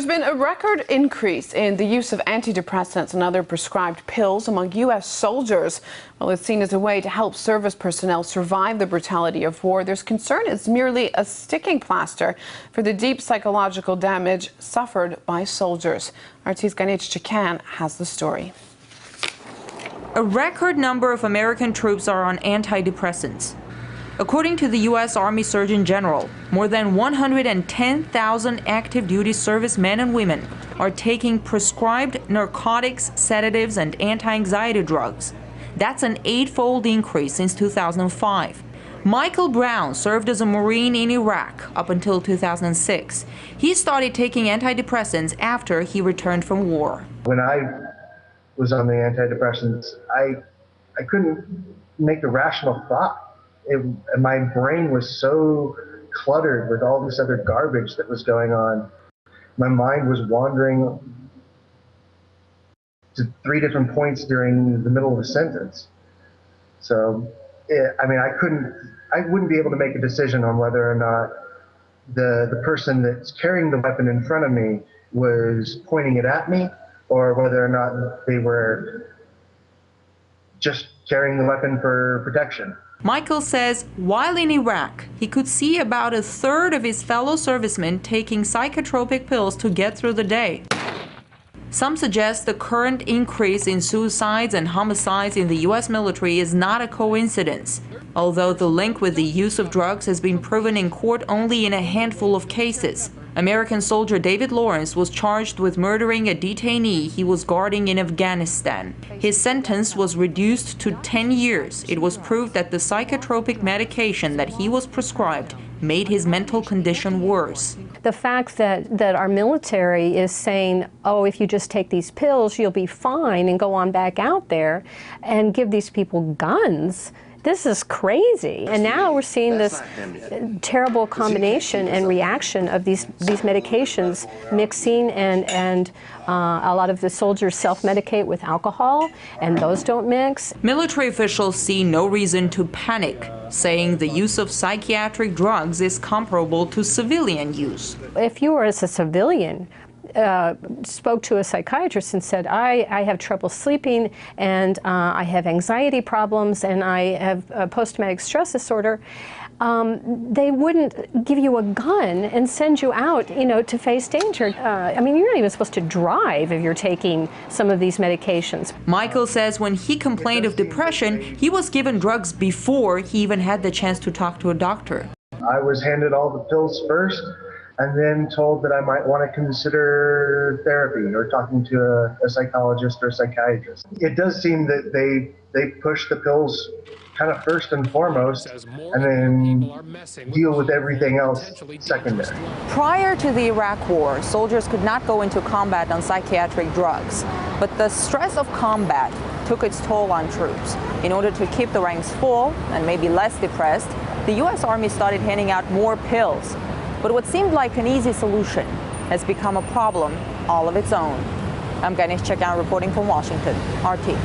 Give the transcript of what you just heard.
There's been a record increase in the use of antidepressants and other prescribed pills among U.S. soldiers. While it's seen as a way to help service personnel survive the brutality of war, there's concern it's merely a sticking plaster for the deep psychological damage suffered by soldiers. RT's Ganesh Chakan has the story. A record number of American troops are on antidepressants. According to the U.S. Army Surgeon General, more than 110,000 active duty servicemen and women are taking prescribed narcotics, sedatives, and anti-anxiety drugs. That's an 8-fold increase since 2005. Michael Brown served as a Marine in Iraq up until 2006. He started taking antidepressants after he returned from war. When I was on the antidepressants, I couldn't make a rational thought. My brain was so cluttered with all this other garbage that was going on. My mind was wandering to 3 different points during the middle of a sentence. So, I wouldn't be able to make a decision on whether or not the person that's carrying the weapon in front of me was pointing it at me, or whether or not they were just carrying the weapon for protection. Michael says while in Iraq, he could see about 1/3 of his fellow servicemen taking psychotropic pills to get through the day. Some suggest the current increase in suicides and homicides in the U.S. military is not a coincidence, although the link with the use of drugs has been proven in court only in a handful of cases. American soldier David Lawrence was charged with murdering a detainee he was guarding in Afghanistan. His sentence was reduced to 10 years. It was proved that the psychotropic medication that he was prescribed made his mental condition worse. The fact that our military is saying, oh, if you just take these pills, you'll be fine, and go on back out there and give these people guns, this is crazy. And now we're seeing this terrible combination and reaction of these medications mixing, and a lot of the soldiers self-medicate with alcohol, and those don't mix. Military officials see no reason to panic, saying the use of psychiatric drugs is comparable to civilian use. If you were as a civilian, spoke to a psychiatrist and said, I have trouble sleeping, and I have anxiety problems, and I have post-traumatic stress disorder, they wouldn't give you a gun and send you out, to face danger. You're not even supposed to drive if you're taking some of these medications. Michael says when he complained of depression, he was given drugs before he even had the chance to talk to a doctor. I was handed all the pills first, and then told that I might want to consider therapy or talking to a psychologist or a psychiatrist. It does seem that they push the pills kind of first and foremost, and then deal with everything else secondary. Prior to the Iraq War, soldiers could not go into combat on psychiatric drugs, but the stress of combat took its toll on troops. In order to keep the ranks full and maybe less depressed, the U.S. Army started handing out more pills. But what seemed like an easy solution has become a problem all of its own. I'm Ganesh Chakan reporting from Washington, RT.